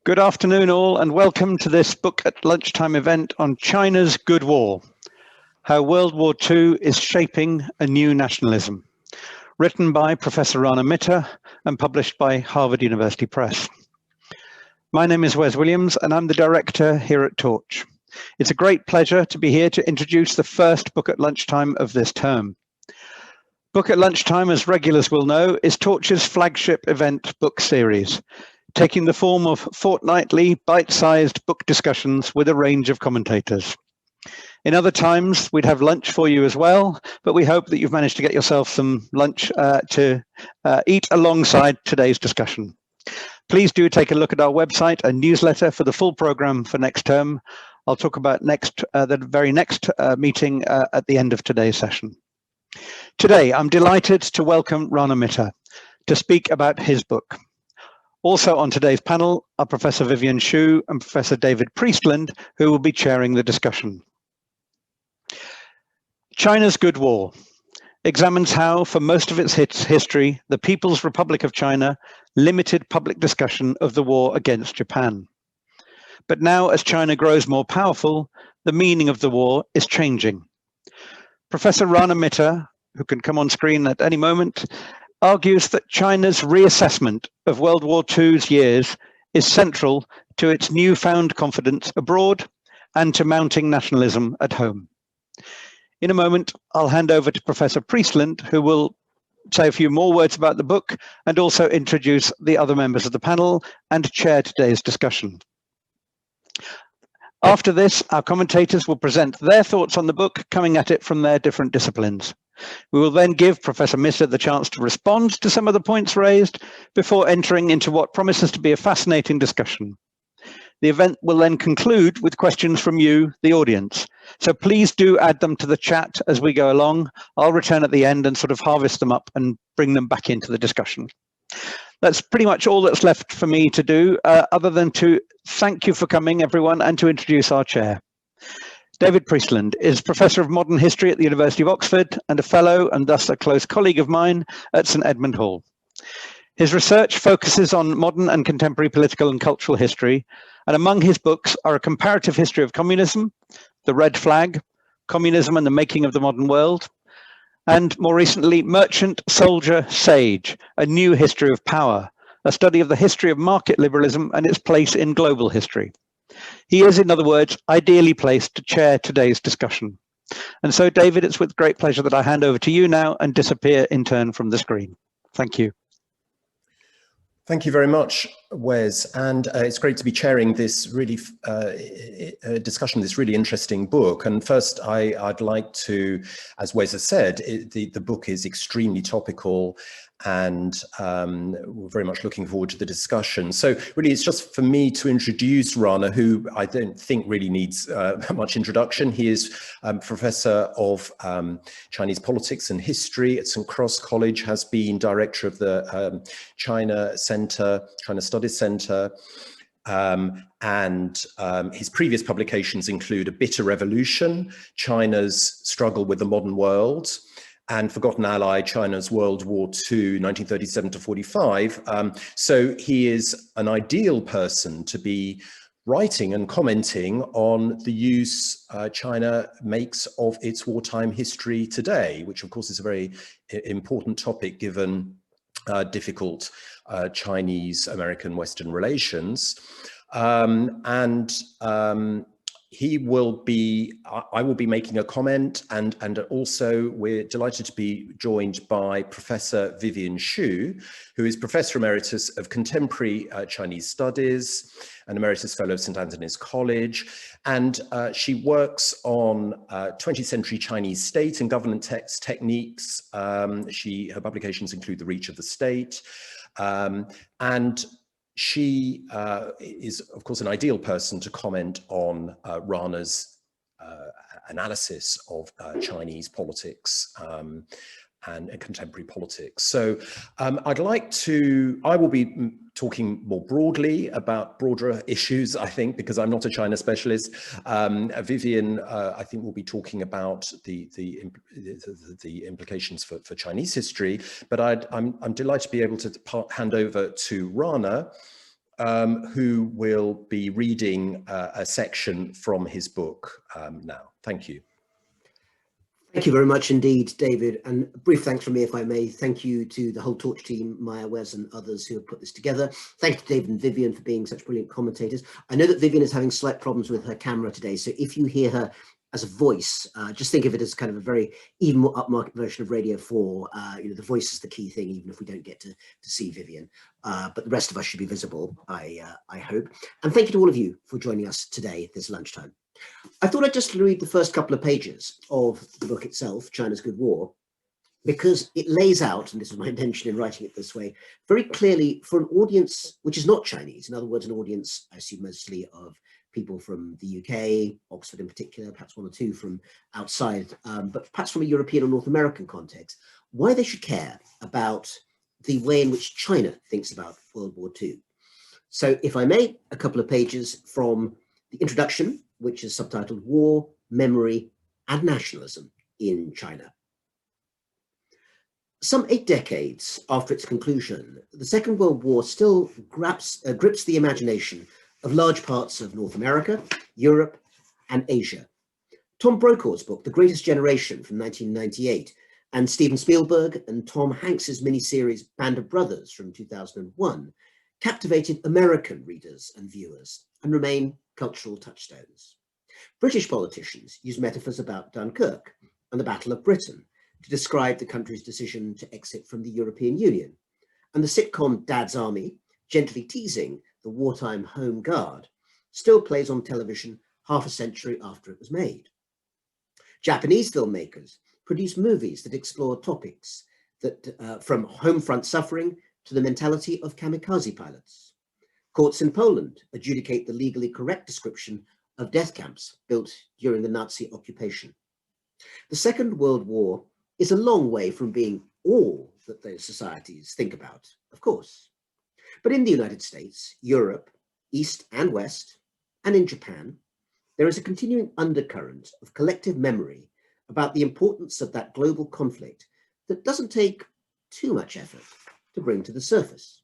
Good afternoon all, and welcome to this Book at Lunchtime event on China's Good War, How World War II is Shaping a New Nationalism, written by Professor Rana Mitter and published by Harvard University Press. My name is Wes Williams and I'm the director here at Torch. It's a great pleasure to be here to introduce the first Book at Lunchtime of this term. Book at Lunchtime, as regulars will know, is Torch's flagship event book series, taking the form of fortnightly, bite-sized book discussions with a range of commentators. In other times, we'd have lunch for you as well, but we hope that you've managed to get yourself some lunch to eat alongside today's discussion. Please do take a look at our website and newsletter for the full program for next term. I'll talk about the very next meeting at the end of today's session. Today, I'm delighted to welcome Rana Mitter to speak about his book. Also on today's panel are Professor Vivienne Shue and Professor David Priestland, who will be chairing the discussion. China's Good War examines how, for most of its history, the People's Republic of China limited public discussion of the war against Japan. But now, as China grows more powerful, the meaning of the war is changing. Professor Rana Mitter, who can come on screen at any moment, argues that China's reassessment of World War II's years is central to its newfound confidence abroad and to mounting nationalism at home. In a moment, I'll hand over to Professor Priestland, who will say a few more words about the book and also introduce the other members of the panel and chair today's discussion. After this, our commentators will present their thoughts on the book, coming at it from their different disciplines. We will then give Professor Mitter the chance to respond to some of the points raised before entering into what promises to be a fascinating discussion. The event will then conclude with questions from you, the audience. So please do add them to the chat as we go along. I'll return at the end and sort of harvest them up and bring them back into the discussion. That's pretty much all that's left for me to do, other than to thank you for coming, everyone, and to introduce our chair. David Priestland is Professor of Modern History at the University of Oxford and a fellow and thus a close colleague of mine at St Edmund Hall. His research focuses on modern and contemporary political and cultural history, and among his books are A Comparative History of Communism, The Red Flag, Communism and the Making of the Modern World, and more recently, Merchant, Soldier, Sage, A New History of Power, a study of the history of market liberalism and its place in global history. He is, in other words, ideally placed to chair today's discussion. And so, David, it's with great pleasure that I hand over to you now and disappear in turn from the screen. Thank you. Thank you very much, Wes, and it's great to be chairing this really discussion, this really interesting book. And first, I'd like to, as Wes has said, the book is extremely topical, and we're very much looking forward to the discussion. So really, it's just for me to introduce Rana, who I don't think really needs much introduction. He is Professor of Chinese Politics and History at St Cross College, has been Director of the China Studies Center, and his previous publications include A Bitter Revolution, China's Struggle with the Modern World, and Forgotten Ally, China's World War II, 1937 to 45. So he is an ideal person to be writing and commenting on the use China makes of its wartime history today, which of course is a very important topic given difficult Chinese-American Western relations. I will be making a comment, and also we're delighted to be joined by Professor Vivienne Shue, who is Professor Emeritus of Contemporary Chinese Studies and Emeritus Fellow of St Antony's College, and she works on 20th century Chinese state and government techniques. Her publications include The Reach of the State, and she is, of course, an ideal person to comment on Rana's analysis of Chinese politics and contemporary politics. So I will be talking more broadly about broader issues, I think, because I'm not a China specialist. Vivienne, I think, will be talking about the implications for Chinese history, but I'm delighted to be able to hand over to Rana, who will be reading a section from his book now. Thank you. Thank you very much indeed, David. And a brief thanks from me, if I may. Thank you to the whole Torch team, Maya, Wes, and others who have put this together. Thank you to David and Vivienne for being such brilliant commentators. I know that Vivienne is having slight problems with her camera today, so if you hear her as a voice, just think of it as kind of a very even more upmarket version of Radio 4. You know, the voice is the key thing, even if we don't get to see Vivienne. But the rest of us should be visible, I hope. And thank you to all of you for joining us today this lunchtime. I thought I'd just read the first couple of pages of the book itself, China's Good War, because it lays out, and this is my intention in writing it this way, very clearly for an audience which is not Chinese, in other words, an audience, I assume, mostly of people from the UK, Oxford in particular, perhaps one or two from outside, but perhaps from a European or North American context, why they should care about the way in which China thinks about World War II. So if I may, a couple of pages from the introduction, which is subtitled War, Memory and Nationalism in China. Some 8 decades after its conclusion, the Second World War still grips the imagination of large parts of North America, Europe and Asia. Tom Brokaw's book, The Greatest Generation from 1998, and Steven Spielberg and Tom Hanks's miniseries Band of Brothers from 2001 captivated American readers and viewers and remain cultural touchstones. British politicians use metaphors about Dunkirk and the Battle of Britain to describe the country's decision to exit from the European Union, and the sitcom Dad's Army, gently teasing the wartime Home Guard, still plays on television half a century after it was made. Japanese filmmakers produce movies that explore topics that from home front suffering to the mentality of kamikaze pilots. Courts in Poland adjudicate the legally correct description of death camps built during the Nazi occupation. The Second World War is a long way from being all that those societies think about, of course. But in the United States, Europe, East and West, and in Japan, there is a continuing undercurrent of collective memory about the importance of that global conflict that doesn't take too much effort to bring to the surface.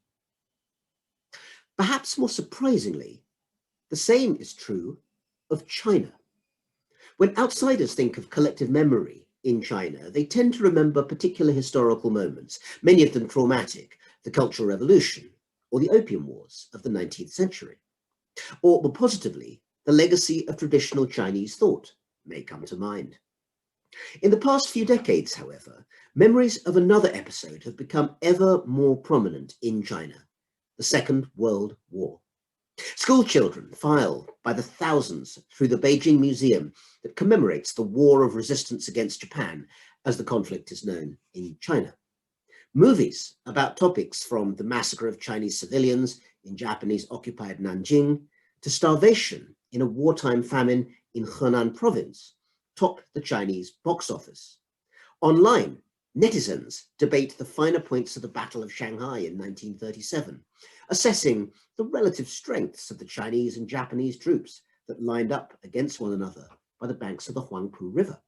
Perhaps more surprisingly, the same is true of China. When outsiders think of collective memory in China, they tend to remember particular historical moments, many of them traumatic, the Cultural Revolution or the Opium Wars of the 19th century. Or more positively, the legacy of traditional Chinese thought may come to mind. In the past few decades, however, memories of another episode have become ever more prominent in China, the Second World War. School children file by the thousands through the Beijing Museum that commemorates the War of Resistance against Japan, as the conflict is known in China. Movies about topics from the massacre of Chinese civilians in Japanese-occupied Nanjing to starvation in a wartime famine in Henan province top the Chinese box office. Online, netizens debate the finer points of the Battle of Shanghai in 1937, assessing the relative strengths of the Chinese and Japanese troops that lined up against one another by the banks of the Huangpu River.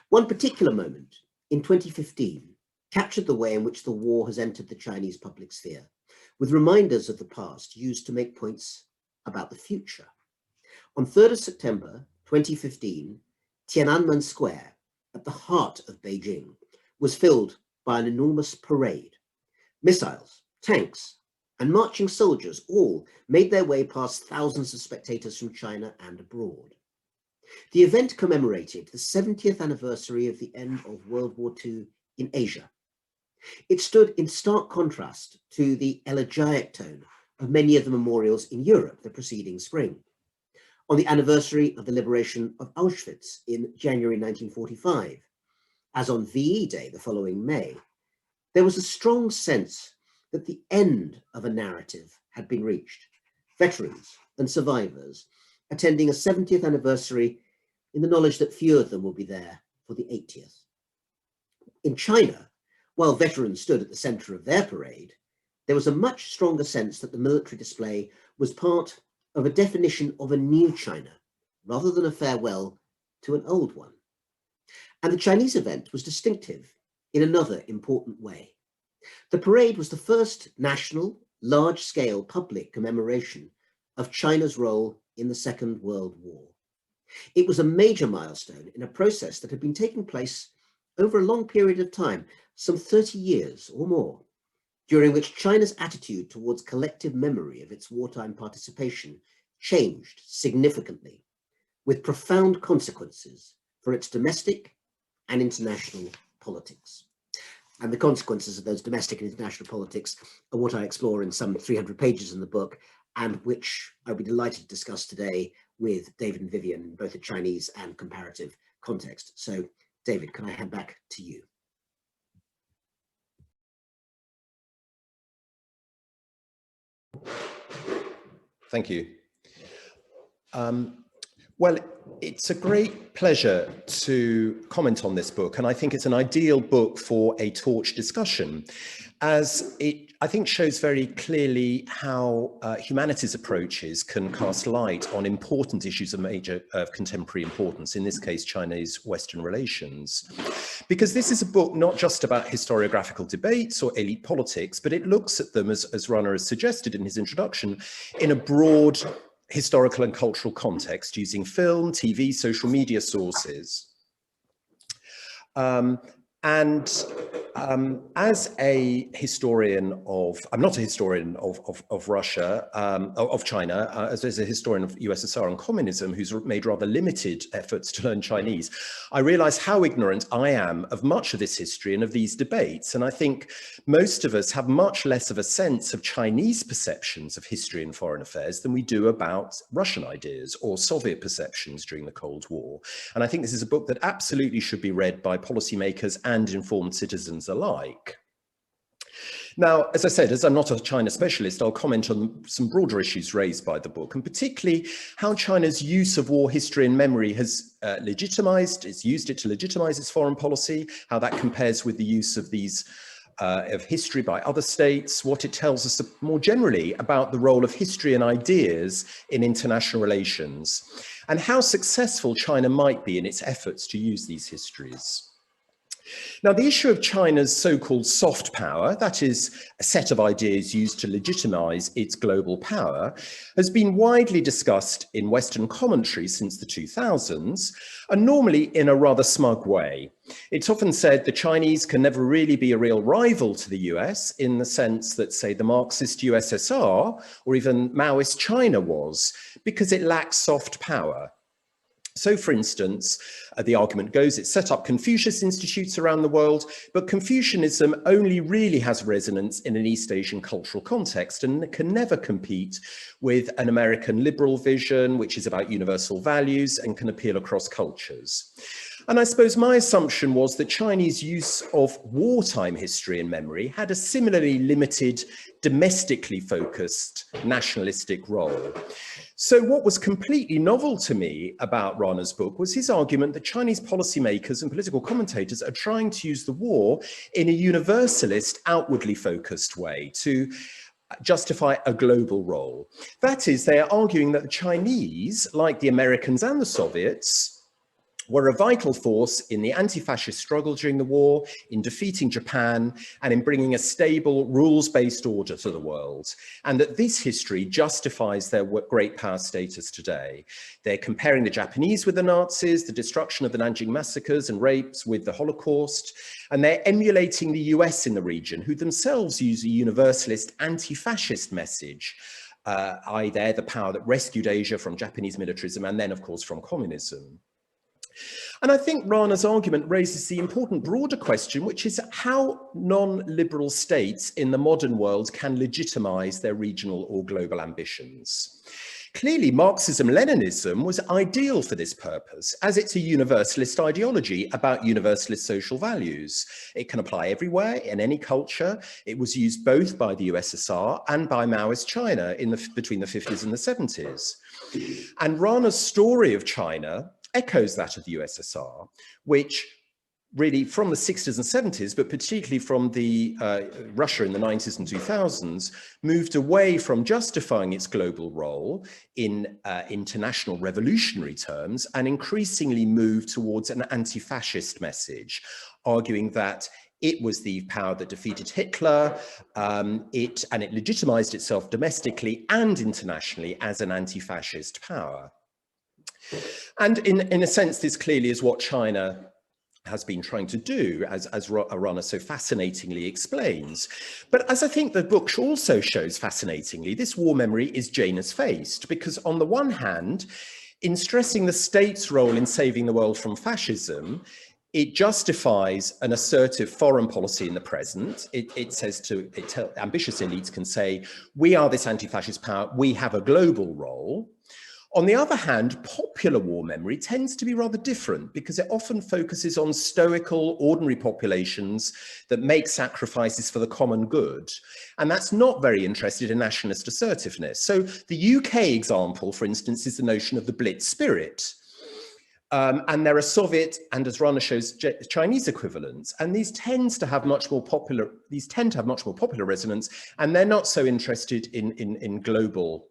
One particular moment in 2015 captured the way in which the war has entered the Chinese public sphere, with reminders of the past used to make points about the future. On 3rd of September 2015, Tiananmen Square, at the heart of Beijing, was filled by an enormous parade. Missiles, tanks, and marching soldiers all made their way past thousands of spectators from China and abroad. The event commemorated the 70th anniversary of the end of World War II in Asia. It stood in stark contrast to the elegiac tone of many of the memorials in Europe the preceding spring. On the anniversary of the liberation of Auschwitz in January 1945, as on VE Day the following May, there was a strong sense that the end of a narrative had been reached. Veterans and survivors attending a 70th anniversary in the knowledge that few of them will be there for the 80th. In China, while veterans stood at the center of their parade, there was a much stronger sense that the military display was part of a definition of a new China, rather than a farewell to an old one. And the Chinese event was distinctive in another important way. The parade was the first national large-scale public commemoration of China's role in the Second World War. It was a major milestone in a process that had been taking place over a long period of time, some 30 years or more, during which China's attitude towards collective memory of its wartime participation changed significantly, with profound consequences for its domestic and international politics. And the consequences of those domestic and international politics are what I explore in some 300 pages in the book, and which I'll be delighted to discuss today with David and Vivienne in both a Chinese and comparative context. So, David, can I hand back to you? Thank you. Well, it's a great pleasure to comment on this book, and I think it's an ideal book for a torch discussion, as it, I think, shows very clearly how humanities approaches can cast light on important issues of contemporary importance, in this case, Chinese-Western relations. Because this is a book not just about historiographical debates or elite politics, but it looks at them, as Rana has suggested in his introduction, in a broad historical and cultural context, using film, TV, social media sources. As a historian of, I'm not a historian of Russia, of China, as a historian of USSR and communism, who's made rather limited efforts to learn Chinese, I realize how ignorant I am of much of this history and of these debates. And I think most of us have much less of a sense of Chinese perceptions of history and foreign affairs than we do about Russian ideas or Soviet perceptions during the Cold War. And I think this is a book that absolutely should be read by policymakers and informed citizens alike. Now, as I said, as I'm not a China specialist, I'll comment on some broader issues raised by the book, and particularly how China's use of war history and memory has used it to legitimize its foreign policy, how that compares with the use of these of history by other states, what it tells us more generally about the role of history and ideas in international relations, and how successful China might be in its efforts to use these histories. Now, the issue of China's so-called soft power, that is a set of ideas used to legitimize its global power, has been widely discussed in Western commentary since the 2000s, and normally in a rather smug way. It's often said the Chinese can never really be a real rival to the US in the sense that, say, the Marxist USSR or even Maoist China was, because it lacks soft power. So, for instance, the argument goes it set up Confucius institutes around the world, but Confucianism only really has resonance in an East Asian cultural context and can never compete with an American liberal vision, which is about universal values and can appeal across cultures. And I suppose my assumption was that Chinese use of wartime history and memory had a similarly limited, domestically focused nationalistic role. So what was completely novel to me about Rana's book was his argument that Chinese policymakers and political commentators are trying to use the war in a universalist, outwardly focused way to justify a global role. That is, they are arguing that the Chinese, like the Americans and the Soviets, were a vital force in the anti-fascist struggle during the war, in defeating Japan, and in bringing a stable, rules-based order to the world, and that this history justifies their great power status today. They're comparing the Japanese with the Nazis, the destruction of the Nanjing massacres and rapes with the Holocaust, and they're emulating the US in the region, who themselves use a universalist anti-fascist message, i.e. they're the power that rescued Asia from Japanese militarism and then, of course, from communism. And I think Rana's argument raises the important broader question, which is how non-liberal states in the modern world can legitimize their regional or global ambitions. Clearly, Marxism Leninism was ideal for this purpose, as it's a universalist ideology about universalist social values. It can apply everywhere, in any culture. It was used both by the USSR and by Maoist China between the 50s and the 70s. And Rana's story of China echoes that of the USSR, which really from the 60s and 70s, but particularly from the Russia in the 90s and 2000s, moved away from justifying its global role in international revolutionary terms and increasingly moved towards an anti-fascist message, arguing that It was the power that defeated Hitler. It legitimized itself domestically and internationally as an anti-fascist power. And in a sense, this clearly is what China has been trying to do, as Rana so fascinatingly explains. But as I think the book also shows fascinatingly, this war memory is Janus-faced, because on the one hand, in stressing the state's role in saving the world from fascism, it justifies an assertive foreign policy in the present. Ambitious elites can say, we are this anti-fascist power, we have a global role. On the other hand, popular war memory tends to be rather different because it often focuses on stoical, ordinary populations that make sacrifices for the common good. And that's not very interested in nationalist assertiveness. So the UK example, for instance, is the notion of the Blitz spirit. And there are Soviet and, as Rana shows, Chinese equivalents, and these tend to have much more popular resonance, and they're not so interested in global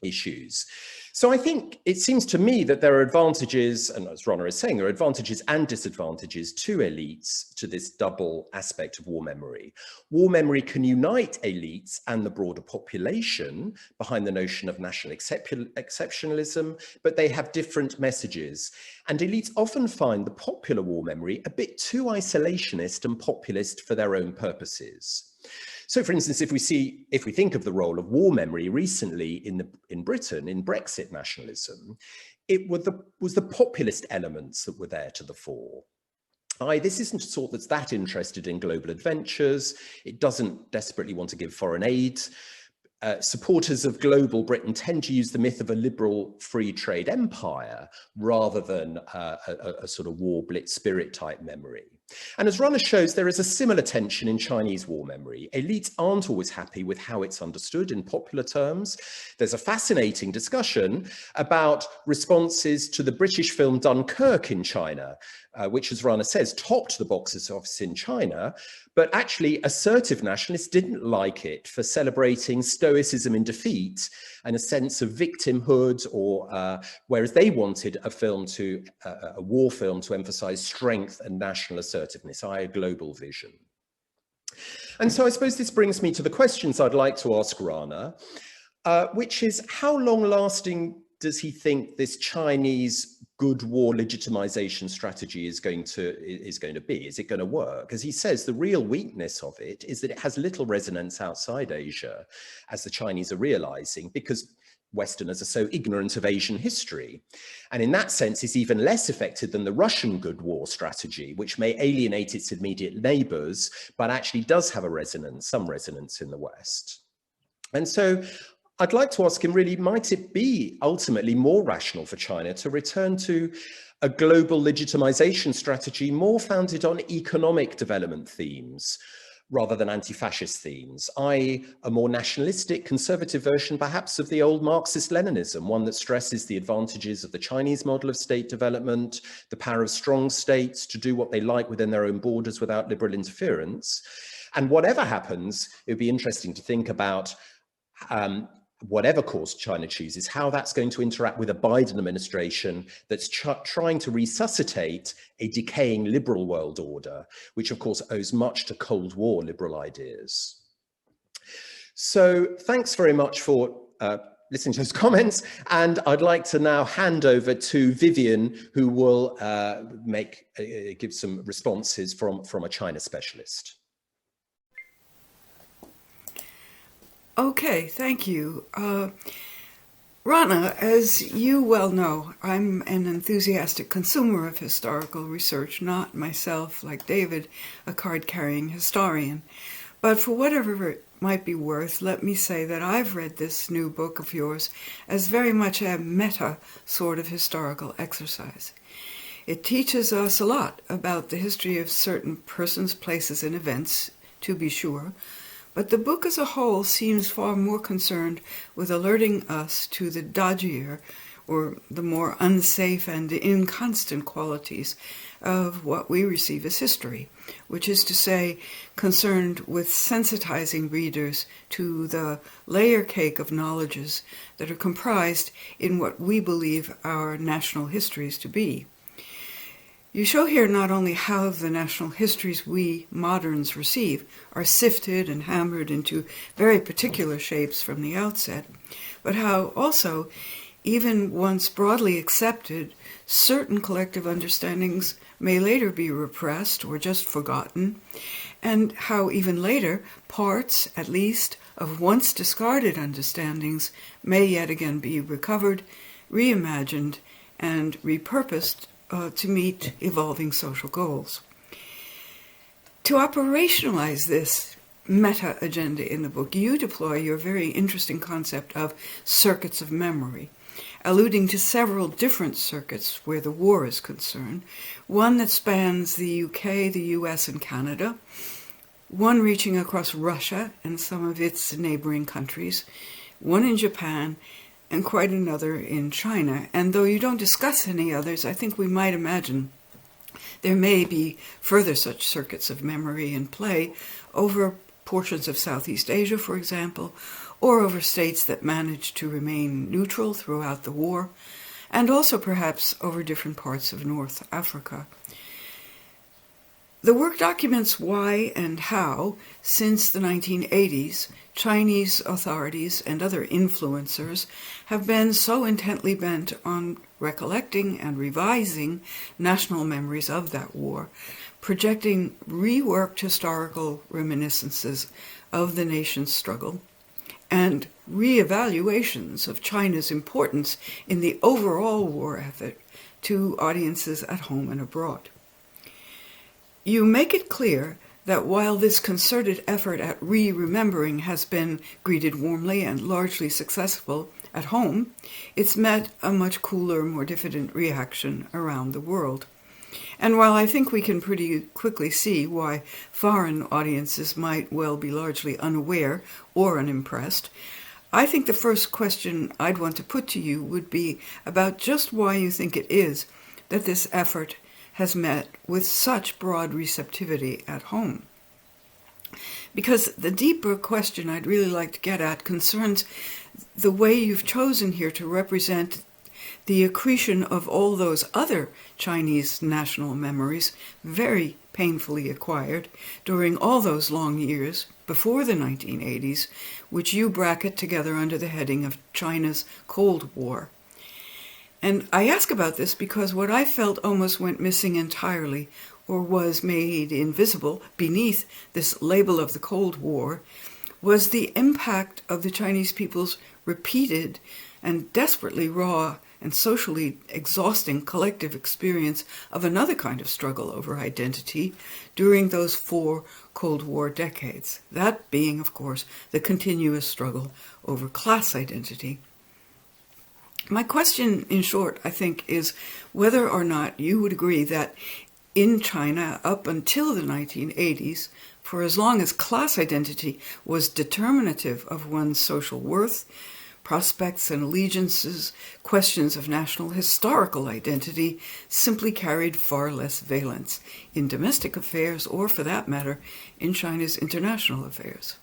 issues. So I think it seems to me that there are advantages, and as Rana is saying, there are advantages and disadvantages to elites to this double aspect of war memory. War memory can unite elites and the broader population behind the notion of national exceptionalism, but they have different messages. And elites often find the popular war memory a bit too isolationist and populist for their own purposes. So, for instance, if we think of the role of war memory recently in Britain, in Brexit nationalism, it was the populist elements that were there to the fore. This isn't a sort that's that interested in global adventures. It doesn't desperately want to give foreign aid. Supporters of global Britain tend to use the myth of a liberal free trade empire rather than a sort of war blitz spirit type memory. And as Rana shows, there is a similar tension in Chinese war memory. Elites aren't always happy with how it's understood in popular terms. There's a fascinating discussion about responses to the British film Dunkirk in China, which, as Rana says, topped the box office in China, but actually assertive nationalists didn't like it for celebrating stoicism in defeat and a sense of victimhood, or whereas they wanted a war film to emphasize strength and national assertiveness, a global vision. And so I suppose this brings me to the questions I'd like to ask Rana, which is, how long-lasting does he think this Chinese good war legitimization strategy is going to be? Is it going to work? As he says, the real weakness of it is that it has little resonance outside Asia, as the Chinese are realizing, because Westerners are so ignorant of Asian history. And in that sense, it's even less effective than the Russian good war strategy, which may alienate its immediate neighbors, but actually does have some resonance in the West. And so I'd like to ask him, really, might it be ultimately more rational for China to return to a global legitimization strategy more founded on economic development themes rather than anti-fascist themes, i.e. a more nationalistic, conservative version perhaps of the old Marxist Leninism, one that stresses the advantages of the Chinese model of state development, the power of strong states to do what they like within their own borders without liberal interference. And whatever happens, it would be interesting to think about whatever course China chooses, how that's going to interact with a Biden administration that's trying to resuscitate a decaying liberal world order, which of course owes much to Cold War liberal ideas. So thanks very much for listening to those comments. And I'd like to now hand over to Vivienne, who will give some responses from a China specialist. Okay, thank you. Rana, as you well know, I'm an enthusiastic consumer of historical research, not myself, like David, a card-carrying historian. But for whatever it might be worth, let me say that I've read this new book of yours as very much a meta sort of historical exercise. It teaches us a lot about the history of certain persons, places, and events, to be sure, but the book as a whole seems far more concerned with alerting us to the dodgier, or the more unsafe and inconstant qualities of what we receive as history, which is to say, concerned with sensitizing readers to the layer cake of knowledges that are comprised in what we believe our national histories to be. You show here not only how the national histories we moderns receive are sifted and hammered into very particular shapes from the outset, but how also, even once broadly accepted, certain collective understandings may later be repressed or just forgotten, and how even later parts, at least, of once discarded understandings may yet again be recovered, reimagined, and repurposed to meet evolving social goals. To operationalize this meta-agenda in the book, you deploy your very interesting concept of circuits of memory, alluding to several different circuits where the war is concerned, one that spans the UK, the US, and Canada, one reaching across Russia and some of its neighboring countries, one in Japan, and quite another in China. And though you don't discuss any others, I think we might imagine there may be further such circuits of memory in play over portions of Southeast Asia, for example, or over states that managed to remain neutral throughout the war, and also perhaps over different parts of North Africa. The work documents why and how, since the 1980s, Chinese authorities and other influencers have been so intently bent on recollecting and revising national memories of that war, projecting reworked historical reminiscences of the nation's struggle, and re-evaluations of China's importance in the overall war effort to audiences at home and abroad. You make it clear that while this concerted effort at re-remembering has been greeted warmly and largely successful at home, it's met a much cooler, more diffident reaction around the world. And while I think we can pretty quickly see why foreign audiences might well be largely unaware or unimpressed, I think the first question I'd want to put to you would be about just why you think it is that this effort has met with such broad receptivity at home. Because the deeper question I'd really like to get at concerns the way you've chosen here to represent the accretion of all those other Chinese national memories, very painfully acquired during all those long years before the 1980s, which you bracket together under the heading of China's Cold War. And I ask about this because what I felt almost went missing entirely, or was made invisible beneath this label of the Cold War, was the impact of the Chinese people's repeated and desperately raw and socially exhausting collective experience of another kind of struggle over identity during those 4 Cold War decades, that being, of course, the continuous struggle over class identity. My question, in short, I think, is whether or not you would agree that in China, up until the 1980s, for as long as class identity was determinative of one's social worth, prospects and allegiances, questions of national historical identity simply carried far less valence in domestic affairs, or for that matter, in China's international affairs.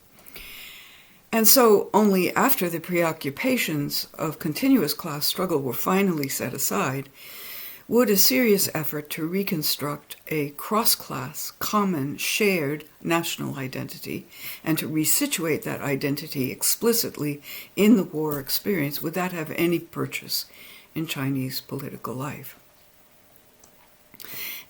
And so only after the preoccupations of continuous class struggle were finally set aside, would a serious effort to reconstruct a cross-class, common, shared national identity and to resituate that identity explicitly in the war experience, would that have any purchase in Chinese political life?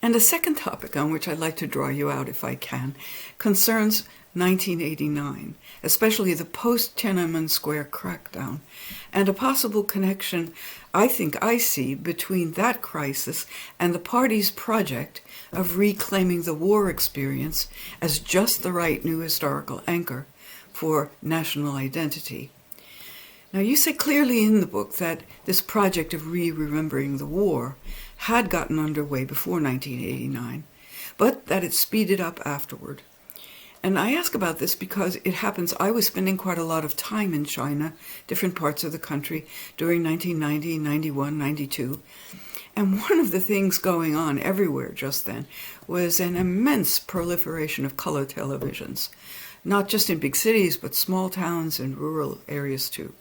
And a second topic on which I'd like to draw you out, if I can, concerns 1989, especially the post-Tiananmen Square crackdown, and a possible connection I think I see between that crisis and the party's project of reclaiming the war experience as just the right new historical anchor for national identity. Now, you say clearly in the book that this project of re-remembering the war had gotten underway before 1989, but that it speeded up afterward. And I ask about this because it happens I was spending quite a lot of time in China, different parts of the country, during 1990, 91, 92. And one of the things going on everywhere just then was an immense proliferation of color televisions, not just in big cities, but small towns and rural areas too.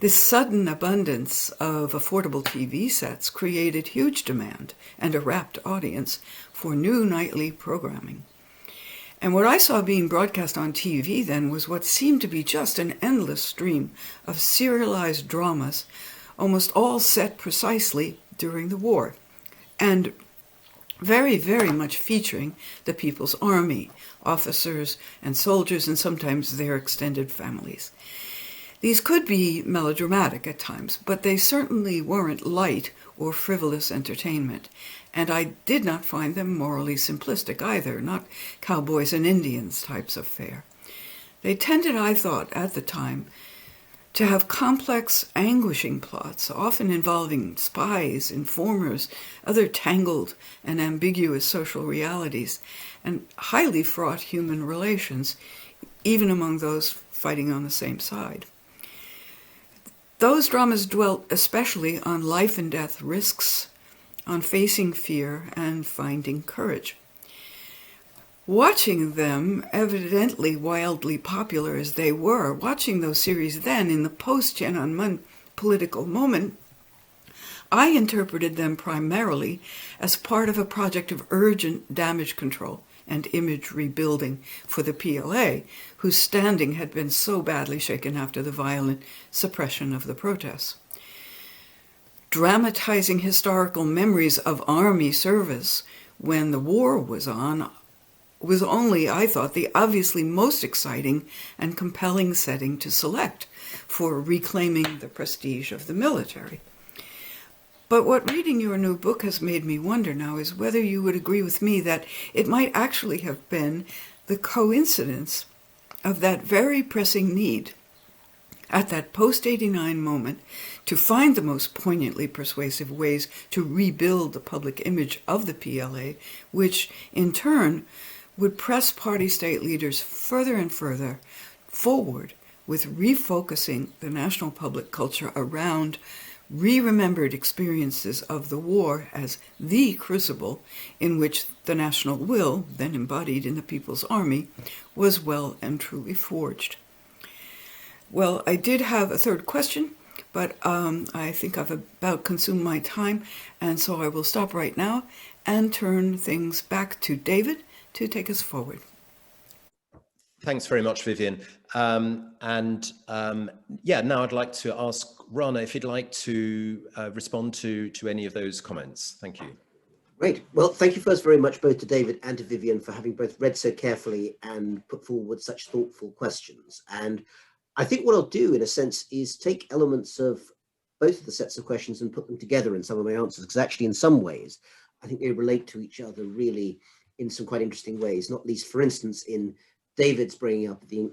This sudden abundance of affordable TV sets created huge demand and a rapt audience for new nightly programming. And what I saw being broadcast on TV then was what seemed to be just an endless stream of serialized dramas, almost all set precisely during the war, and very, very much featuring the People's Army, officers and soldiers, and sometimes their extended families. These could be melodramatic at times, but they certainly weren't light or frivolous entertainment, and I did not find them morally simplistic either, not cowboys and Indians types of fare. They tended, I thought, at the time, to have complex, anguishing plots, often involving spies, informers, other tangled and ambiguous social realities, and highly fraught human relations, even among those fighting on the same side. Those dramas dwelt especially on life and death risks, on facing fear and finding courage. Watching them, evidently wildly popular as they were, watching those series then in the post-Tiananmen political moment, I interpreted them primarily as part of a project of urgent damage control and image rebuilding for the PLA, whose standing had been so badly shaken after the violent suppression of the protests. Dramatizing historical memories of army service when the war was on was only, I thought, the obviously most exciting and compelling setting to select for reclaiming the prestige of the military. But what reading your new book has made me wonder now is whether you would agree with me that it might actually have been the coincidence of that very pressing need at that post-89 moment to find the most poignantly persuasive ways to rebuild the public image of the PLA, which in turn would press party state leaders further and further forward with refocusing the national public culture around re-remembered experiences of the war as the crucible in which the national will, then embodied in the People's Army, was well and truly forged. Well, I did have a third question, but I think I've about consumed my time, and so I will stop right now and turn things back to David to take us forward. Thanks very much, Vivienne. Yeah, now I'd like to ask Rana if you'd like to respond to any of those comments. Thank you. Great. Well, thank you first very much both to David and to Vivienne for having both read so carefully and put forward such thoughtful questions. And I think what I'll do, in a sense, is take elements of both of the sets of questions and put them together in some of my answers, because actually in some ways, I think they relate to each other really in some quite interesting ways, not least, for instance, in David's bringing up the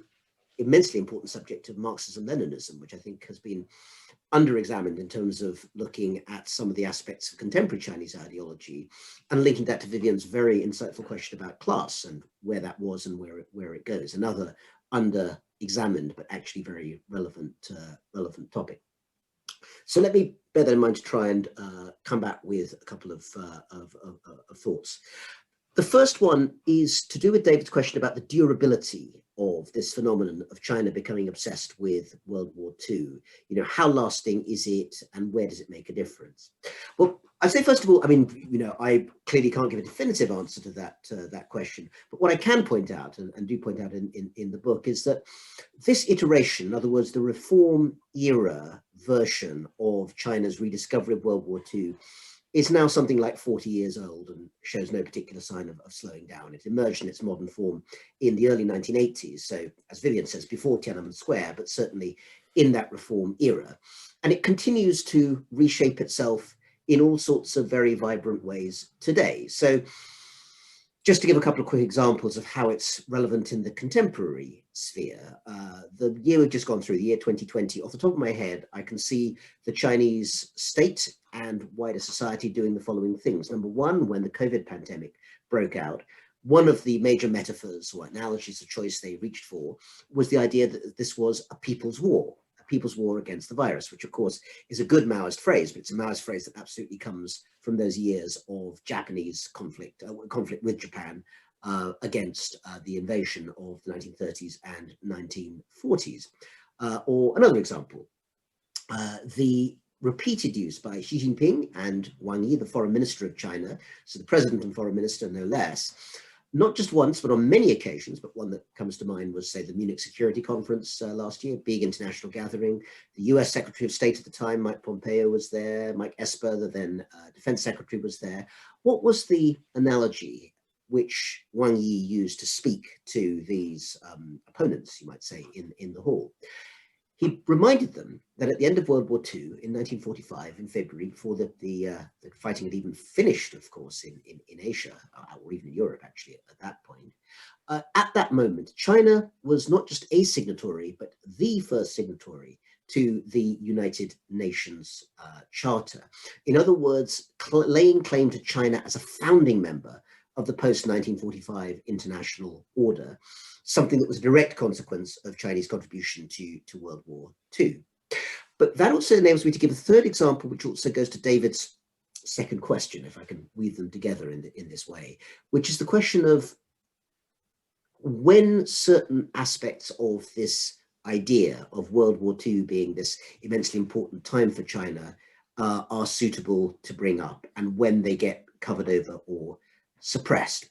immensely important subject of Marxism Leninism, which I think has been under-examined in terms of looking at some of the aspects of contemporary Chinese ideology, and linking that to Vivienne's very insightful question about class and where that was and where it goes. Another under-examined but actually very relevant topic. So let me bear that in mind to try and come back with a couple of thoughts. The first one is to do with David's question about the durability of this phenomenon of China becoming obsessed with World War II. You know, how lasting is it and where does it make a difference? Well, I'd say, first of all, I mean, you know, I clearly can't give a definitive answer to that question, but what I can point out, and do point out in the book, is that this iteration, in other words, the reform era version of China's rediscovery of World War II, is now something like 40 years old and shows no particular sign of slowing down. It emerged in its modern form in the early 1980s, so as Vivienne says, before Tiananmen Square, but certainly in that reform era. And it continues to reshape itself in all sorts of very vibrant ways today. So just to give a couple of quick examples of how it's relevant in the contemporary sphere, the year we've just gone through, the year 2020, off the top of my head, I can see the Chinese state and wider society doing the following things. Number one, when the COVID pandemic broke out, one of the major metaphors or analogies of choice they reached for was the idea that this was a people's war against the virus, which of course is a good Maoist phrase, but it's a Maoist phrase that absolutely comes from those years of Japanese conflict with Japan against the invasion of the 1930s and 1940s. Or another example, the repeated use by Xi Jinping and Wang Yi, the foreign minister of China, so the president and foreign minister no less, not just once, but on many occasions, but one that comes to mind was, say, the Munich Security Conference last year, big international gathering. The US Secretary of State at the time, Mike Pompeo, was there. Mike Esper, the then Defense Secretary, was there. What was the analogy which Wang Yi used to speak to these opponents, you might say, in the hall? He reminded them that at the end of World War II, in 1945, in February, before the fighting had even finished, of course, in Asia, or even in Europe, actually, at that point, at that moment, China was not just a signatory, but the first signatory to the United Nations Charter. In other words, laying claim to China as a founding member of the post-1945 international order, something that was a direct consequence of Chinese contribution to World War II. But that also enables me to give a third example, which also goes to David's second question, if I can weave them together in this way, which is the question of when certain aspects of this idea of World War II being this immensely important time for China are suitable to bring up, and when they get covered over or suppressed.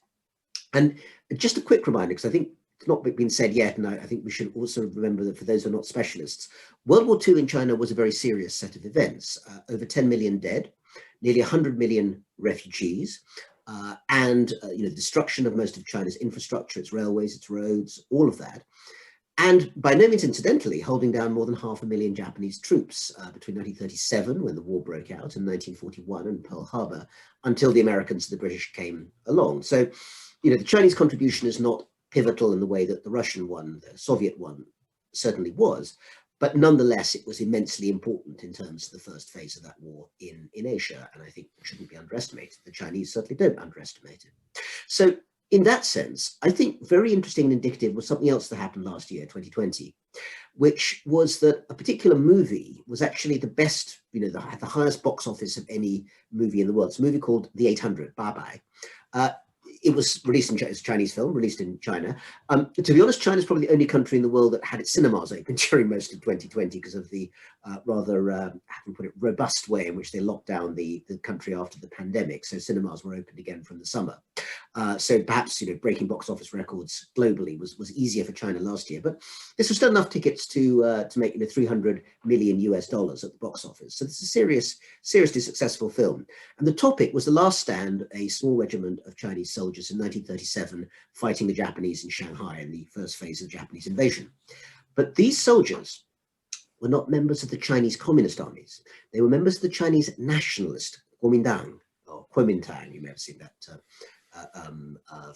And just a quick reminder, because I think it's not been said yet, and I think we should also remember that for those who are not specialists, World War II in China was a very serious set of events. Over 10 million dead, nearly 100 million refugees, and destruction of most of China's infrastructure, its railways, its roads, all of that. And by no means incidentally, holding down more than 500,000 Japanese troops between 1937, when the war broke out, and 1941 and Pearl Harbor, until the Americans and the British came along. So, the Chinese contribution is not pivotal in the way that the Russian one, the Soviet one, certainly was, but nonetheless, it was immensely important in terms of the first phase of that war in Asia, and I think it shouldn't be underestimated. The Chinese certainly don't underestimate it. So, in that sense, I think very interesting and indicative was something else that happened last year, 2020, which was that a particular movie was actually the best, the highest box office of any movie in the world. It's a movie called The 800, Bye Bye. It was released it's a Chinese film, released in China. To be honest, China is probably the only country in the world that had its cinemas open during most of 2020 because of the rather, how can we put it, robust way in which they locked down the country after the pandemic. So cinemas were opened again from the summer. So perhaps, breaking box office records globally was easier for China last year. But this was still enough tickets to make $300 million US at the box office. So this is a seriously successful film. And the topic was the last stand, a small regiment of Chinese soldiers in 1937 fighting the Japanese in Shanghai in the first phase of the Japanese invasion. But these soldiers were not members of the Chinese communist armies. They were members of the Chinese nationalist Kuomintang, or Kuomintang, you may have seen that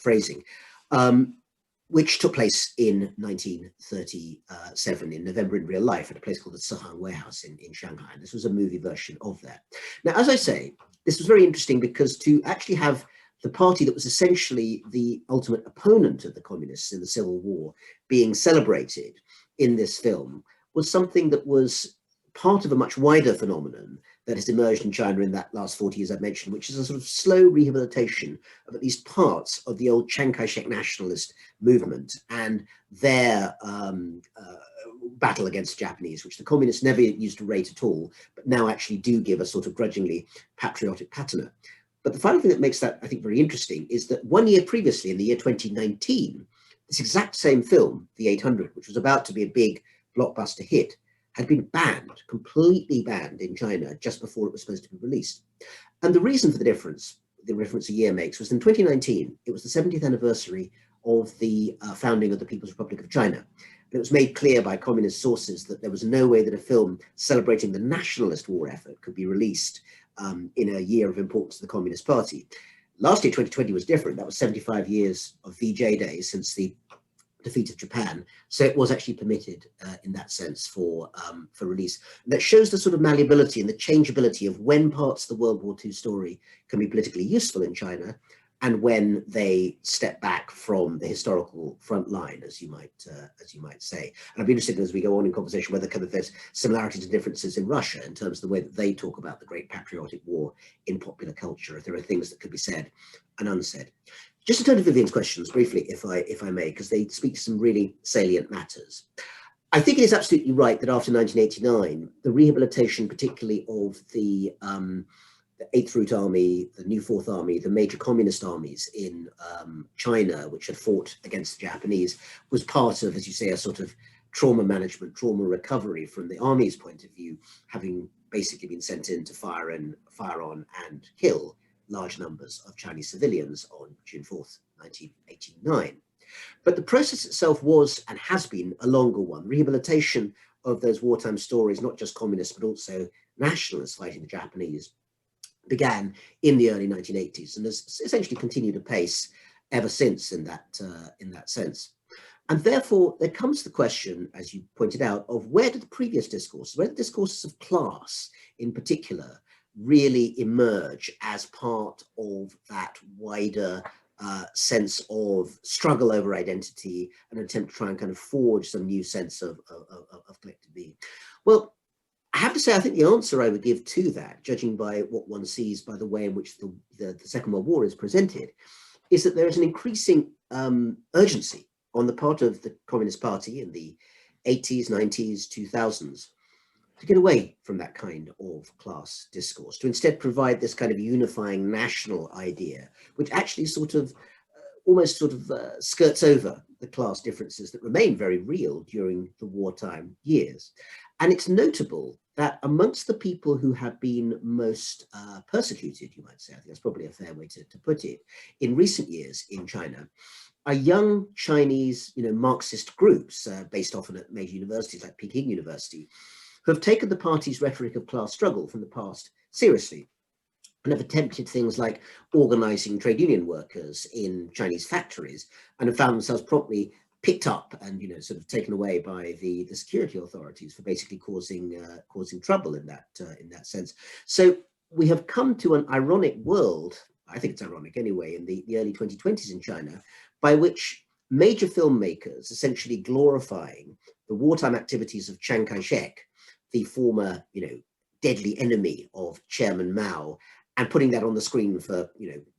phrasing, which took place in 1937 in November in real life at a place called the Sihang Warehouse in Shanghai. And this was a movie version of that. Now, as I say, this was very interesting because to actually have the party that was essentially the ultimate opponent of the communists in the Civil War being celebrated in this film was something that was part of a much wider phenomenon that has emerged in China in that last 40 years I've mentioned, which is a sort of slow rehabilitation of at least parts of the old Chiang Kai-shek nationalist movement and their battle against the Japanese, which the communists never used to rate at all, but now actually do give a sort of grudgingly patriotic patina. But the final thing that makes that, I think, very interesting is that 1 year previously, in the year 2019, this exact same film, The 800, which was about to be a big blockbuster hit, had been banned, completely banned in China just before it was supposed to be released. And the reason for the difference a year makes, was in 2019, it was the 70th anniversary of the founding of the People's Republic of China. And it was made clear by communist sources that there was no way that a film celebrating the nationalist war effort could be released in a year of importance to the Communist Party. Last year, 2020, was different. That was 75 years of VJ days since the defeat of Japan. So it was actually permitted in that sense for release. And that shows the sort of malleability and the changeability of when parts of the World War II story can be politically useful in China and when they step back from the historical front line, as you might say. And I'd be interested as we go on in conversation whether kind of there's similarities and differences in Russia in terms of the way that they talk about the Great Patriotic War in popular culture, if there are things that could be said and unsaid. Just to turn to Vivienne's questions briefly, if I may, because they speak to some really salient matters. I think it is absolutely right that after 1989, the rehabilitation, particularly of the 8th Route Army, the New Fourth Army, the major communist armies in China, which had fought against the Japanese, was part of, as you say, a sort of trauma management, trauma recovery from the army's point of view, having basically been sent in to fire on and kill large numbers of Chinese civilians on June 4th, 1989. But the process itself was and has been a longer one. Rehabilitation of those wartime stories, not just communists, but also nationalists fighting the Japanese, began in the early 1980s and has essentially continued apace ever since in that sense. And therefore, there comes the question, as you pointed out, of where did the previous discourses, where the discourses of class in particular, really emerge as part of that wider sense of struggle over identity, an attempt to try and kind of forge some new sense of collective being. Well, I have to say, I think the answer I would give to that, judging by what one sees by the way in which the Second World War is presented, is that there is an increasing urgency on the part of the Communist Party in the 80s, 90s, 2000s to get away from that kind of class discourse, to instead provide this kind of unifying national idea, which actually sort of almost skirts over the class differences that remain very real during the wartime years. And it's notable that amongst the people who have been most persecuted, you might say, I think that's probably a fair way to put it, in recent years in China, are young Chinese, Marxist groups based often at major universities like Peking University, who have taken the party's rhetoric of class struggle from the past seriously and have attempted things like organizing trade union workers in Chinese factories and have found themselves promptly picked up and sort of taken away by the security authorities for basically causing trouble in that sense. So we have come to an ironic world, I think it's ironic anyway, in the early 2020s in China, by which major filmmakers essentially glorifying the wartime activities of Chiang Kai-shek, the former, deadly enemy of Chairman Mao, and putting that on the screen for,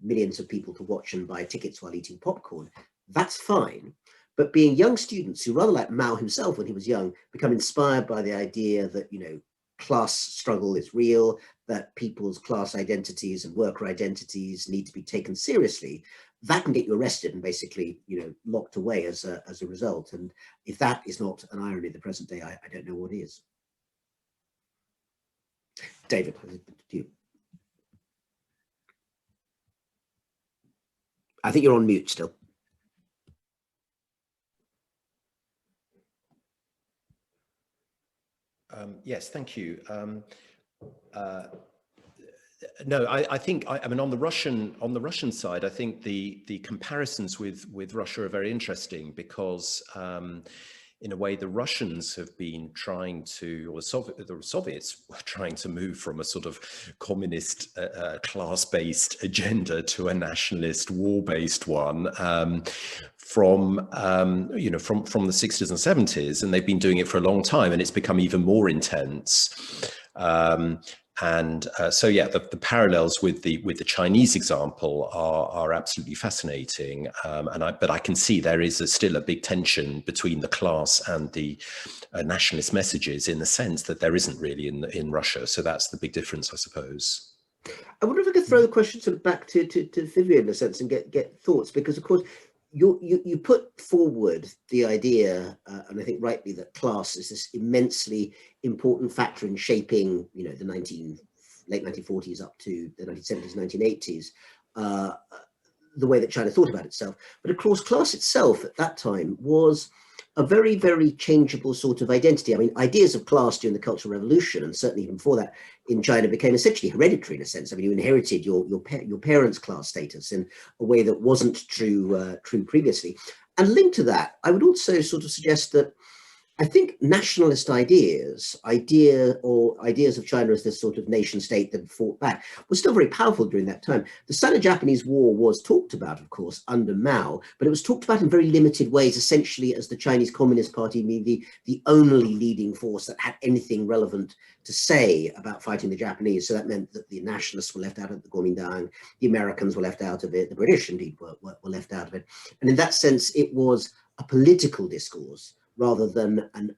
millions of people to watch and buy tickets while eating popcorn. That's fine. But being young students who, rather like Mao himself when he was young, become inspired by the idea that, class struggle is real, that people's class identities and worker identities need to be taken seriously, that can get you arrested and basically, locked away as a result. And if that is not an irony of the present day, I don't know what is. David, you. I think you're on mute still. Yes, thank you. No, I think I mean on the Russian side, I think the comparisons with Russia are very interesting because in a way the Russians have been trying to, or the Soviets were trying to move from a sort of communist class-based agenda to a nationalist war-based one from the 60s and 70s, and they've been doing it for a long time, and it's become even more intense. So yeah, the parallels with the Chinese example are absolutely fascinating, but I can see there is still a big tension between the class and the nationalist messages, in the sense that there isn't really in Russia. So that's the big difference, I suppose. I wonder if I could throw the question sort of back to Vivienne in a sense and get thoughts, because of course you put forward the idea, and I think rightly, that class is this immensely important factor in shaping, the late 1940s up to the 1970s, 1980s, the way that China thought about itself. But of course, class itself at that time was a very, very changeable sort of identity. I mean, ideas of class during the Cultural Revolution, and certainly even before that in China, became essentially hereditary in a sense. I mean, you inherited your parents' class status in a way that wasn't true previously. And linked to that, I would also sort of suggest that I think nationalist ideas of China as this sort of nation state that fought back was still very powerful during that time. The Sino-Japanese War was talked about, of course, under Mao, but it was talked about in very limited ways, essentially as the Chinese Communist Party being the only leading force that had anything relevant to say about fighting the Japanese. So that meant that the nationalists were left out of the Kuomintang, the Americans were left out of it, the British indeed were left out of it. And in that sense, it was a political discourse rather than an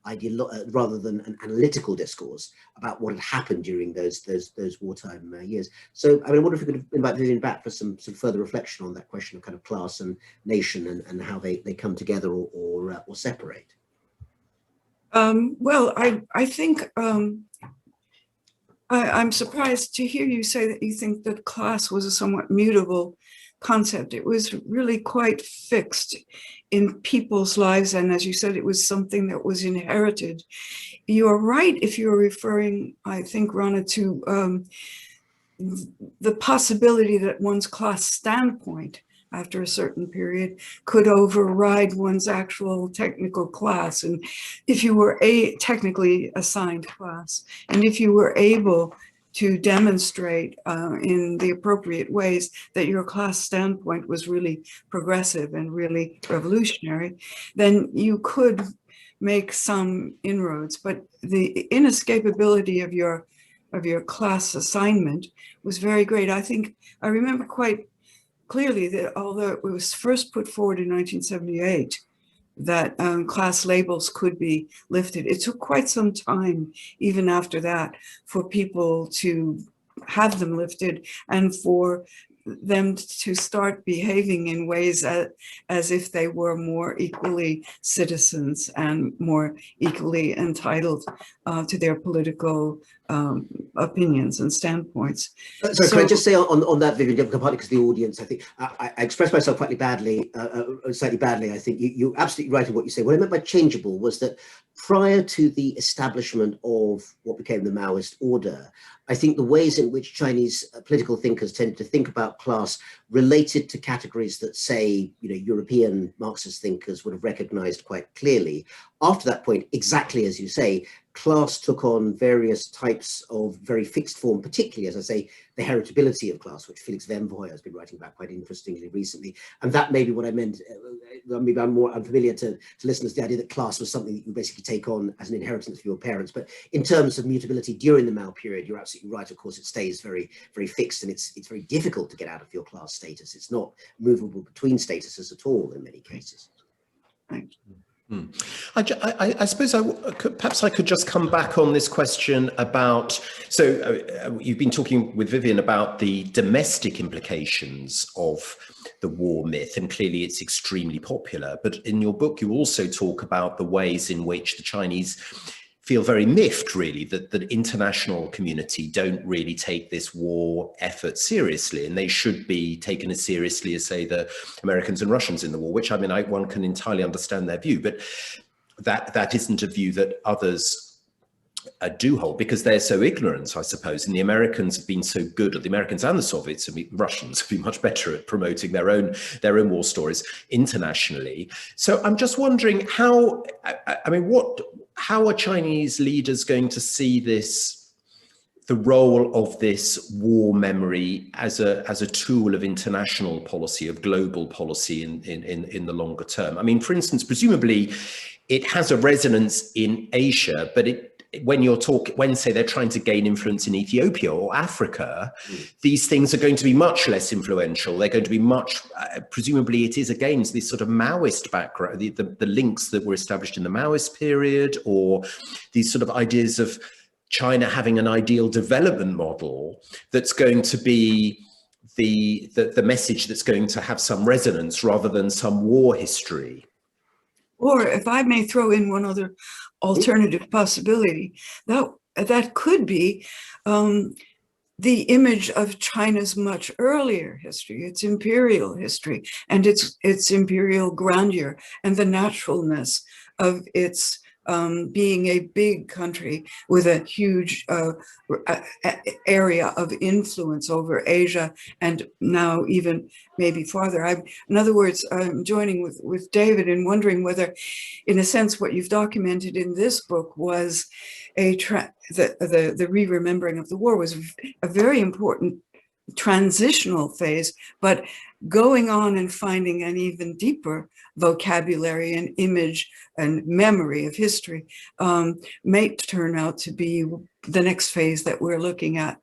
analytical discourse about what had happened during those wartime years. So I wonder if we could invite Vivienne back for some further reflection on that question of kind of class and nation and how they come together or separate. Well, I think I'm surprised to hear you say that you think that class was a somewhat mutable concept. It was really quite fixed in people's lives, and as you said, it was something that was inherited. You're right if you're referring, I think, Rana, to the possibility that one's class standpoint after a certain period could override one's actual technical class. And if you were a technically assigned class, and if you were able to demonstrate in the appropriate ways that your class standpoint was really progressive and really revolutionary, then you could make some inroads. But the inescapability of your class assignment was very great. I think I remember quite clearly that although it was first put forward in 1978 that class labels could be lifted, it took quite some time, even after that, for people to have them lifted and for them to start behaving in ways as if they were more equally citizens and more equally entitled to their political opinions and standpoints. So can I just say on that, Vivienne, partly because the audience, I think, I expressed myself slightly badly, I think. You're absolutely right in what you say. What I meant by changeable was that prior to the establishment of what became the Maoist order, I think the ways in which Chinese political thinkers tended to think about class related to categories that, say, European Marxist thinkers would have recognized quite clearly. After that point, exactly as you say, class took on various types of very fixed form, particularly, as I say, the heritability of class, which Felix Wemvoy has been writing about quite interestingly recently. And that may be what I meant. Maybe I'm more unfamiliar to listeners, the idea that class was something that you basically take on as an inheritance for your parents. But in terms of mutability during the Mao period, you're absolutely right. Of course, it stays very, very fixed, and it's very difficult to get out of your class status. It's not movable between statuses at all in many cases. Right. I suppose perhaps I could just come back on this question about, you've been talking with Vivienne about the domestic implications of the war myth, and clearly it's extremely popular, but in your book you also talk about the ways in which the Chinese feel very miffed, really, that the international community don't really take this war effort seriously, and they should be taken as seriously as, say, the Americans and Russians in the war, which, I mean, one can entirely understand their view, but that isn't a view that others do hold, because they're so ignorant, I suppose, and the Americans have been so good, or the Americans and the Soviets, I mean, Russians have been much better at promoting their own war stories internationally. So I'm just wondering how are Chinese leaders going to see the role of this war memory as a tool of international policy, of global policy in the longer term? I mean, for instance, presumably it has a resonance in Asia, but when say they're trying to gain influence in Ethiopia or Africa, these things are going to be much less influential. They're going to be much, presumably it is again this sort of Maoist background, the links that were established in the Maoist period, or these sort of ideas of China having an ideal development model that's going to be the message that's going to have some resonance rather than some war history. Or if I may throw in one other alternative possibility, that could be the image of China's much earlier history, its imperial history, and its imperial grandeur, and the naturalness of its being a big country with a huge area of influence over Asia, and now even maybe farther. In other words, I'm joining with David in wondering whether, in a sense, what you've documented in this book was the re-remembering of the war was a very important transitional phase, but going on and finding an even deeper vocabulary and image and memory of history may turn out to be the next phase that we're looking at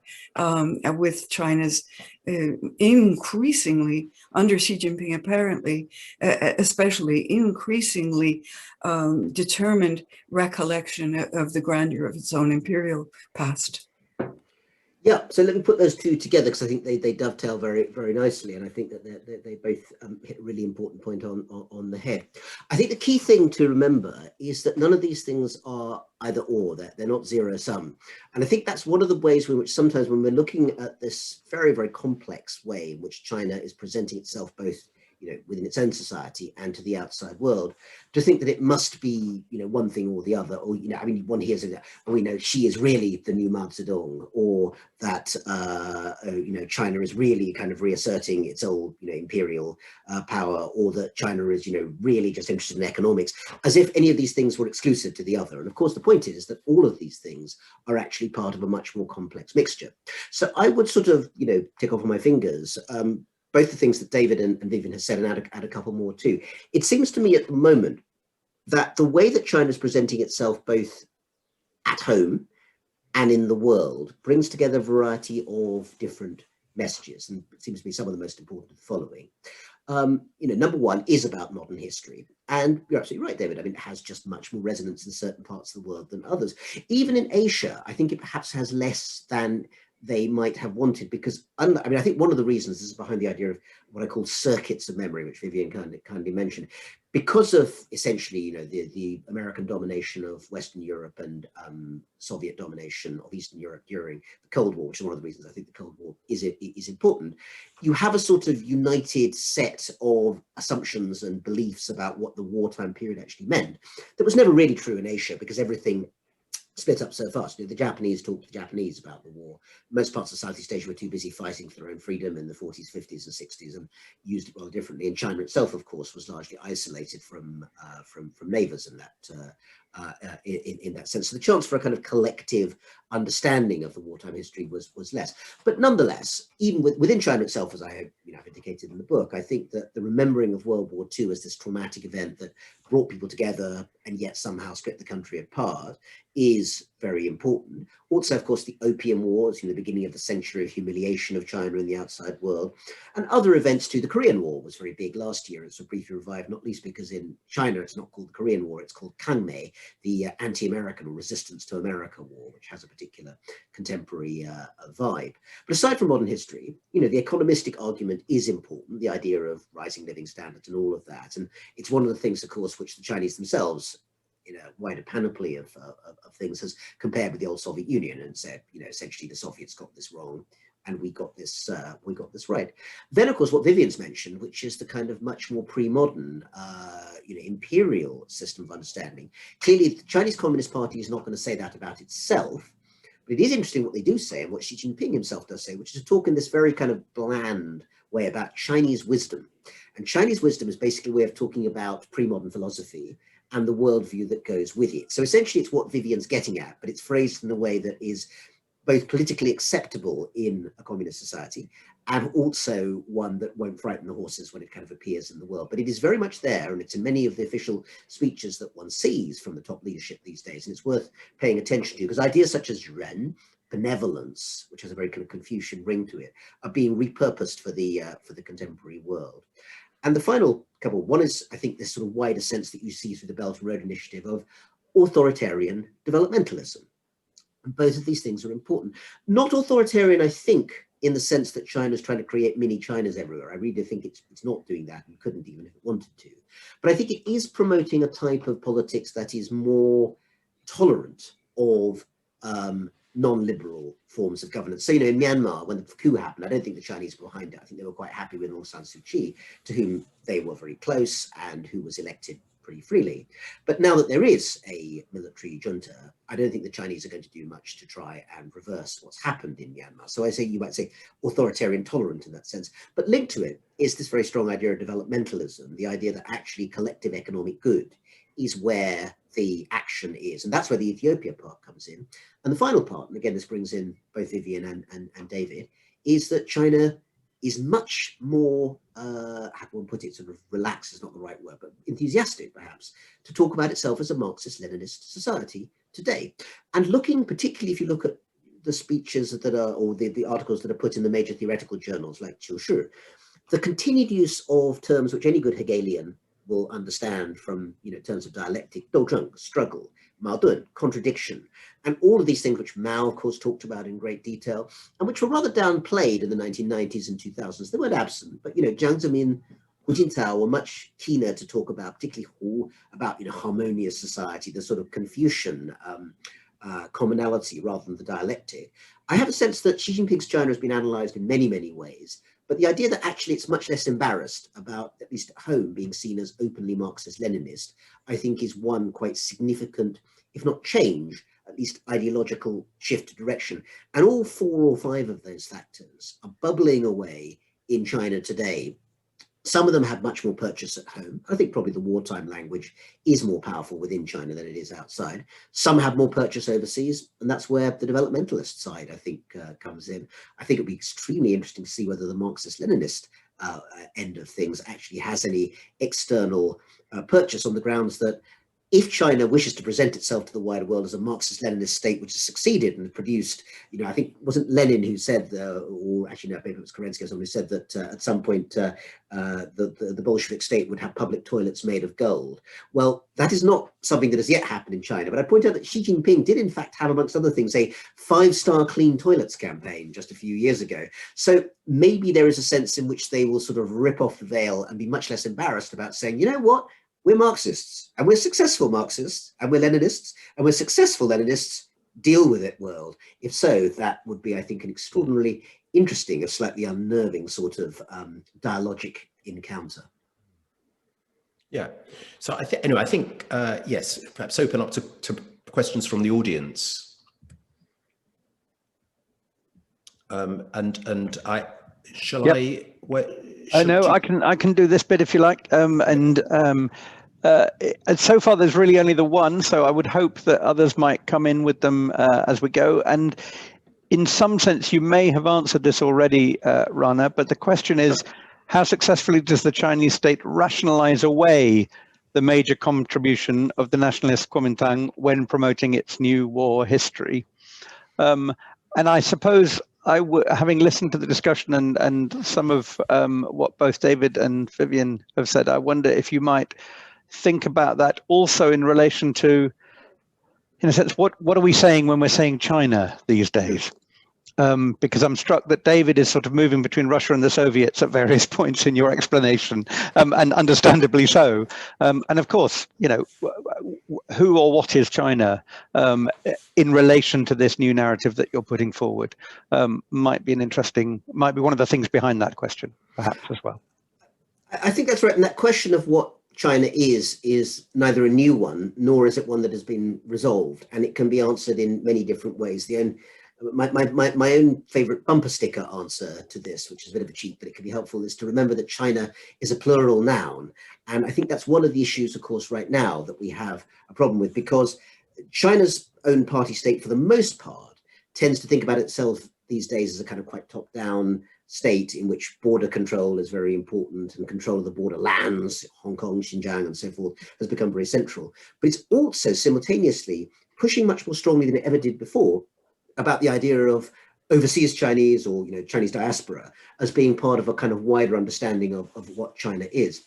with China's increasingly, under Xi Jinping apparently, especially increasingly determined recollection of the grandeur of its own imperial past. Yeah, so let me put those two together because I think they dovetail very, very nicely, and I think that they both hit a really important point on the head. I think the key thing to remember is that none of these things are either or, they're not zero sum. And I think that's one of the ways in which sometimes when we're looking at this very, very complex way in which China is presenting itself both within its own society and to the outside world, to think that it must be, one thing or the other, or, I mean, one hears it, she is really the new Mao Zedong, or that, China is really kind of reasserting its old, imperial power, or that China is, really just interested in economics, as if any of these things were exclusive to the other. And of course, the point is that all of these things are actually part of a much more complex mixture. So I would sort of, tick off on my fingers, both the things that David and Vivienne has said, and add a couple more too. It seems to me at the moment that the way that China is presenting itself both at home and in the world brings together a variety of different messages, and it seems to be some of the most important of the following. Number one is about modern history, and you're absolutely right, David. I mean, it has just much more resonance in certain parts of the world than others. Even in Asia, I think it perhaps has less than they might have wanted, because I think one of the reasons is behind the idea of what I call circuits of memory, which Vivienne kindly mentioned, because of essentially, the American domination of Western Europe and Soviet domination of Eastern Europe during the Cold War, which is one of the reasons I think the Cold War is important. You have a sort of united set of assumptions and beliefs about what the wartime period actually meant that was never really true in Asia, because everything split up so fast. The Japanese talked to the Japanese about the war. Most parts of Southeast Asia were too busy fighting for their own freedom in the 40s, 50s, and 60s, and used it rather differently. And China itself, of course, was largely isolated from neighbours in that sense. So the chance for a kind of collective understanding of the wartime history was less. But nonetheless, even within China itself, as I have indicated in the book, I think that the remembering of World War II as this traumatic event that brought people together and yet somehow split the country apart is very important. Also, of course, the Opium Wars, the beginning of the century of humiliation of China in the outside world, and other events too. The Korean War was very big last year. It's briefly revived, not least because in China, it's not called the Korean War, it's called Kangmei, the anti-American or resistance to America war, which has a particular contemporary vibe. But aside from modern history, the economistic argument is important, the idea of rising living standards and all of that. And it's one of the things, of course, which the Chinese themselves, in a wider panoply of things, has compared with the old Soviet Union and said, essentially the Soviets got this wrong and we got this right. Then, of course, what Vivienne's mentioned, which is the kind of much more pre-modern, imperial system of understanding. Clearly, the Chinese Communist Party is not going to say that about itself, but it is interesting what they do say and what Xi Jinping himself does say, which is to talk in this very kind of bland way about Chinese wisdom. And Chinese wisdom is basically a way of talking about pre-modern philosophy and the worldview that goes with it. So essentially it's what Vivienne's getting at, but it's phrased in a way that is both politically acceptable in a communist society and also one that won't frighten the horses when it kind of appears in the world. But it is very much there, and it's in many of the official speeches that one sees from the top leadership these days, and it's worth paying attention to, because ideas such as Ren, benevolence, which has a very kind of Confucian ring to it, are being repurposed for the contemporary world. And the final couple, one is, I think, this sort of wider sense that you see through the Belt and Road Initiative of authoritarian developmentalism. And both of these things are important. Not authoritarian, I think, in the sense that China's trying to create mini Chinas everywhere. I really think it's not doing that, and couldn't even if it wanted to. But I think it is promoting a type of politics that is more tolerant of non-liberal forms of governance. So, in Myanmar, when the coup happened, I don't think the Chinese were behind it. I think they were quite happy with Aung San Suu Kyi, to whom they were very close and who was elected pretty freely. But now that there is a military junta, I don't think the Chinese are going to do much to try and reverse what's happened in Myanmar. So you might say authoritarian tolerant in that sense. But linked to it is this very strong idea of developmentalism, the idea that actually collective economic good is where the action is. And that's where the Ethiopia part comes in. And the final part, and again, this brings in both Vivienne and David, is that China is much more, how can one put it, sort of relaxed is not the right word, but enthusiastic perhaps, to talk about itself as a Marxist-Leninist society today. And looking, particularly if you look at the speeches that are, or the articles that are put in the major theoretical journals like Shue, the continued use of terms which any good Hegelian will understand from, terms of dialectic, dozheng, struggle, Maodun, contradiction, and all of these things which Mao, of course, talked about in great detail, and which were rather downplayed in the 1990s and 2000s. They weren't absent, but, Jiang Zemin, Hu Jintao were much keener to talk about, particularly Hu, about, harmonious society, the sort of Confucian commonality rather than the dialectic. I have a sense that Xi Jinping's China has been analysed in many, many ways, but the idea that actually it's much less embarrassed about, at least at home, being seen as openly Marxist-Leninist, I think is one quite significant, if not change, at least ideological shift of direction. And all 4 or 5 of those factors are bubbling away in China today. Some of them have much more purchase at home. I think probably the wartime language is more powerful within China than it is outside. Some have more purchase overseas, and that's where the developmentalist side, I think, comes in. I think it'd be extremely interesting to see whether the Marxist-Leninist end of things actually has any external purchase, on the grounds that if China wishes to present itself to the wider world as a Marxist-Leninist state which has succeeded and produced, I think, wasn't Lenin who said, or actually no, maybe it was Kerensky or someone who said that at some point the Bolshevik state would have public toilets made of gold. Well, that is not something that has yet happened in China, but I point out that Xi Jinping did in fact have, amongst other things, a 5-star clean toilets campaign just a few years ago. So maybe there is a sense in which they will sort of rip off the veil and be much less embarrassed about saying, you know what? We're Marxists, and we're successful Marxists, and we're Leninists, and we're successful Leninists. Deal with it, world. If so, that would be, I think, an extraordinarily interesting, a slightly unnerving sort of dialogic encounter. Yeah. So I think, anyway, I think, yes, perhaps open up to questions from the audience. And I, shall Yep. I can do this bit if you like. And so far there's really only the one, so I would hope that others might come in with them as we go. And in some sense, you may have answered this already, Rana, but the question is, how successfully does the Chinese state rationalize away the major contribution of the nationalist Kuomintang when promoting its new war history? And I suppose, having listened to the discussion and some of what both David and Vivienne have said, I wonder if you might think about that also in relation to, in a sense, what are we saying when we're saying China these days? Because I'm struck that David is sort of moving between Russia and the Soviets at various points in your explanation, and understandably so. And of course, who or what is China in relation to this new narrative that you're putting forward might be one of the things behind that question, perhaps, as well. I think that's right. And that question of what China is neither a new one, nor is it one that has been resolved. And it can be answered in many different ways. My own favorite bumper sticker answer to this, which is a bit of a cheat, but it can be helpful, is to remember that China is a plural noun. And I think that's one of the issues, of course, right now that we have a problem with, because China's own party state, for the most part, tends to think about itself these days as a kind of quite top-down state in which border control is very important, and control of the border lands, Hong Kong, Xinjiang, and so forth, has become very central. But it's also simultaneously pushing much more strongly than it ever did before about the idea of overseas Chinese, or Chinese diaspora, as being part of a kind of wider understanding of what China is.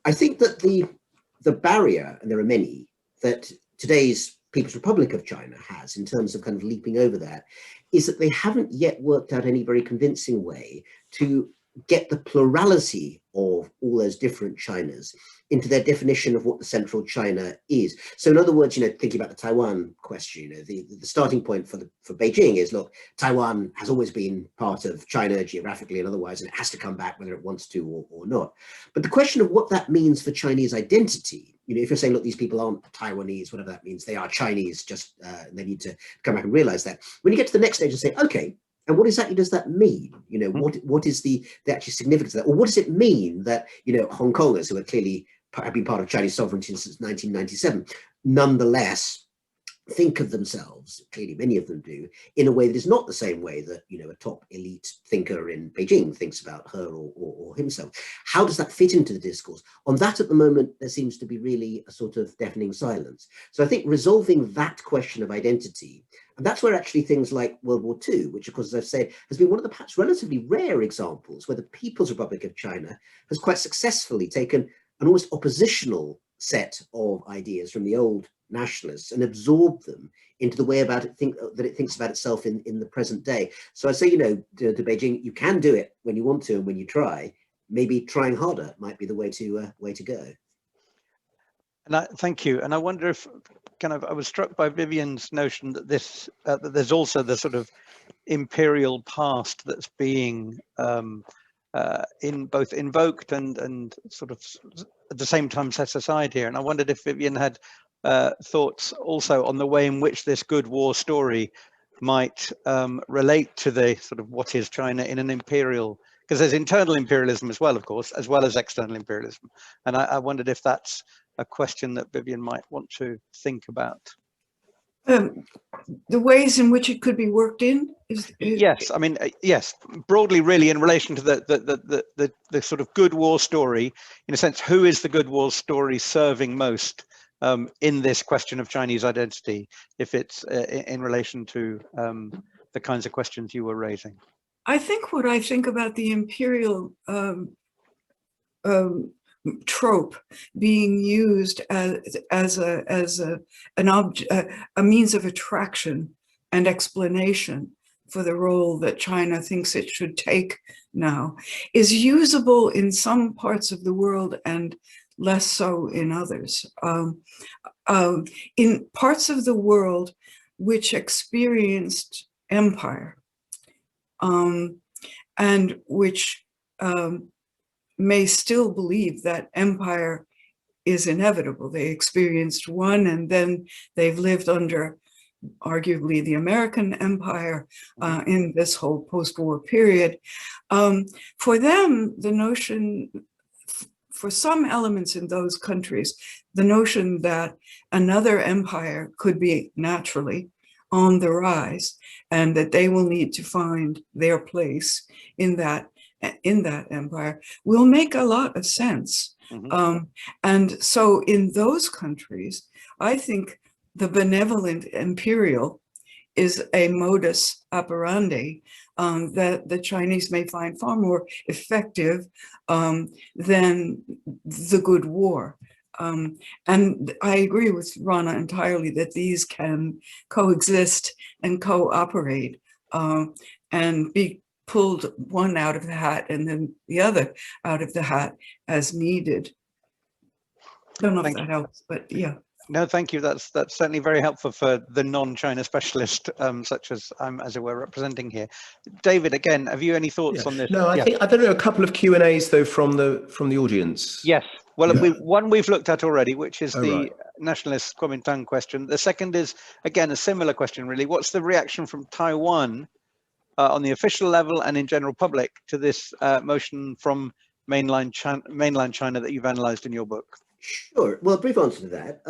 I think that the barrier, and there are many, that today's People's Republic of China has in terms of kind of leaping over that, is that they haven't yet worked out any very convincing way to get the plurality of all those different Chinas into their definition of what the central China is. So in other words, thinking about the Taiwan question, the starting point for Beijing is, look, Taiwan has always been part of China geographically and otherwise, and it has to come back whether it wants to or not. But the question of what that means for Chinese identity, if you're saying, look, these people aren't Taiwanese, whatever that means, they are Chinese, just they need to come back and realize that. When you get to the next stage and say, okay, and what exactly does that mean? What is the actual significance of that? Or what does it mean that, Hong Kongers, who are clearly have been part of Chinese sovereignty since 1997, nonetheless think of themselves, clearly many of them do, in a way that is not the same way that, you know, a top elite thinker in Beijing thinks about her or himself. How does that fit into the discourse? On that, at the moment, there seems to be really a sort of deafening silence. So I think resolving that question of identity, and that's where actually things like World War II, which of course, as I've said, has been one of the perhaps relatively rare examples where the People's Republic of China has quite successfully taken an almost oppositional set of ideas from the old nationalists and absorb them into the way about it that it thinks about itself in the present day. So I say, you know, to Beijing, you can do it when you want to and when you try. Maybe trying harder might be the way to go. And thank you. And I wonder if I was struck by Vivienne's notion that this that there's also the sort of imperial past that's being in both invoked and sort of at the same time set aside here. And I wondered if Vivienne had thoughts also on the way in which this good war story might relate to the sort of what is China in an imperial, because there's internal imperialism as well, of course, as well as external imperialism. And I wondered if that's a question that Vivienne might want to think about. The ways in which it could be worked in is yes, I mean yes, broadly, really, in relation to the sort of good war story, in a sense, who is the good war story serving most in this question of Chinese identity, if it's in relation to the kinds of questions you were raising? I think what I think about the imperial trope being used as a means of attraction and explanation for the role that China thinks it should take now is usable in some parts of the world and less so in others. In parts of the world which experienced empire and which may still believe that empire is inevitable. They experienced one and then they've lived under arguably the American empire in this whole post-war period. For them, the notion, for some elements in those countries, the notion that another empire could be naturally on the rise and that they will need to find their place in that empire will make a lot of sense. And so in those countries, I think the benevolent imperial is a modus operandi that the Chinese may find far more effective than the good war. And I agree with Rana entirely that these can coexist and cooperate and be pulled one out of the hat and then the other out of the hat as needed. Don't know if that helps, but yeah. No, thank you. That's certainly very helpful for the non-China specialist, such as I'm, as it were, representing here. David, again, have you any thoughts on this? No, I think I don't know, a couple of Q&As though from the audience. Yes. Well, one we've looked at already, which is the nationalist Kuomintang question. The second is, again, a similar question, really. What's the reaction from Taiwan on the official level and in general public to this motion from mainland China that you've analysed in your book? Sure. Well, a brief answer to that.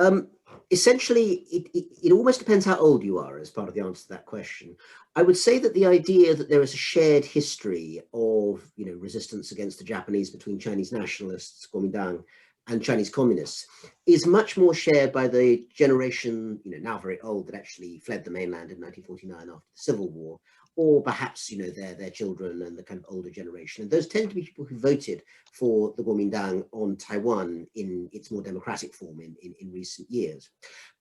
Essentially, it almost depends how old you are as part of the answer to that question. I would say that the idea that there is a shared history of, you know, resistance against the Japanese between Chinese nationalists, Kuomintang, and Chinese communists is much more shared by the generation, you know, now very old, that actually fled the mainland in 1949 after the Civil War, or perhaps, you know, their children and the kind of older generation. And those tend to be people who voted for the Kuomintang on Taiwan in its more democratic form in recent years.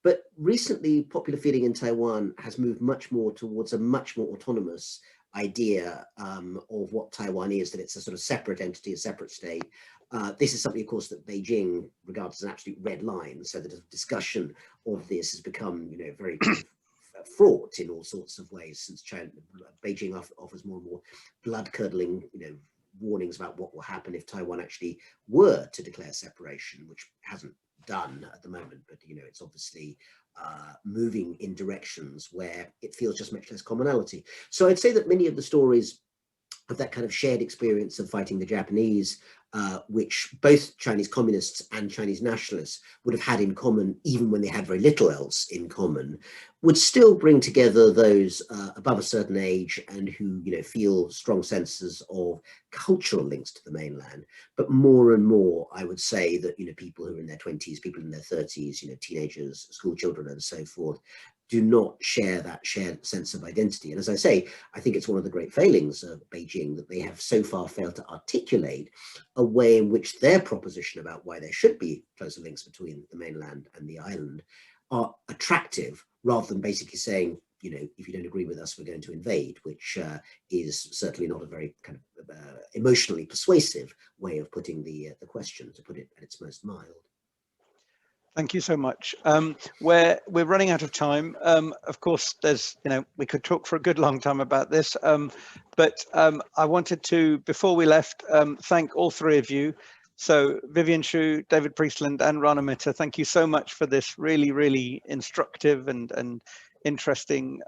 But recently, popular feeling in Taiwan has moved much more towards a much more autonomous idea of what Taiwan is, that it's a sort of separate entity, a separate state. This is something, of course, that Beijing regards as an absolute red line. So that a discussion of this has become, you know, very kind of fraught in all sorts of ways since Beijing offers more and more blood-curdling, you know, warnings about what will happen if Taiwan actually were to declare separation, which hasn't done at the moment, but, you know, it's obviously moving in directions where it feels just much less commonality. So I'd say that many of the stories of that kind of shared experience of fighting the Japanese, which both Chinese communists and Chinese nationalists would have had in common, even when they had very little else in common, would still bring together those above a certain age and who, you know, feel strong senses of cultural links to the mainland. But more and more, I would say that, you know, people who are in their 20s, people in their 30s, you know, teenagers, school children, and so forth, do not share that shared sense of identity. And as I say, I think it's one of the great failings of Beijing that they have so far failed to articulate a way in which their proposition about why there should be closer links between the mainland and the island are attractive, rather than basically saying, you know, if you don't agree with us, we're going to invade, which is certainly not a very kind of emotionally persuasive way of putting the question, to put it at its most mild. Thank you so much. We're running out of time. Of course, there's, you know, we could talk for a good long time about this, but I wanted to, before we left, thank all three of you. So Vivienne Shue, David Priestland, and Rana Mitter, thank you so much for this really, really instructive and interesting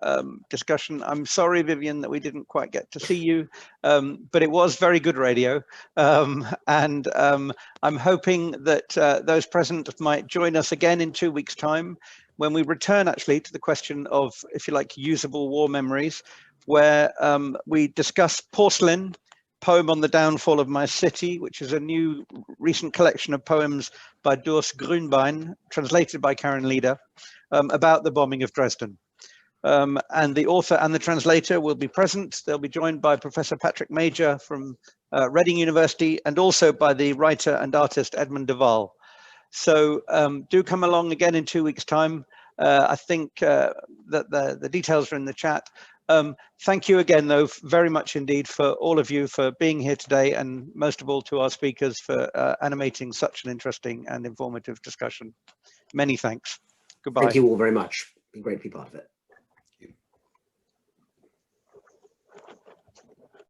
discussion. I'm sorry, Vivienne, that we didn't quite get to see you, but it was very good radio. And I'm hoping that those present might join us again in 2 weeks' time, when we return actually to the question of, if you like, usable war memories, where we discuss Porcelain, Poem on the Downfall of My City, which is a new recent collection of poems by Doris Grünbein, translated by Karen Leder, about the bombing of Dresden. And the author and the translator will be present. They'll be joined by Professor Patrick Major from Reading University, and also by the writer and artist Edmund de Waal. So do come along again in 2 weeks' time. I think that the details are in the chat. Thank you again, though, very much indeed for all of you for being here today, and most of all to our speakers for animating such an interesting and informative discussion. Many thanks. Goodbye. Thank you all very much. It's been great to be part of it.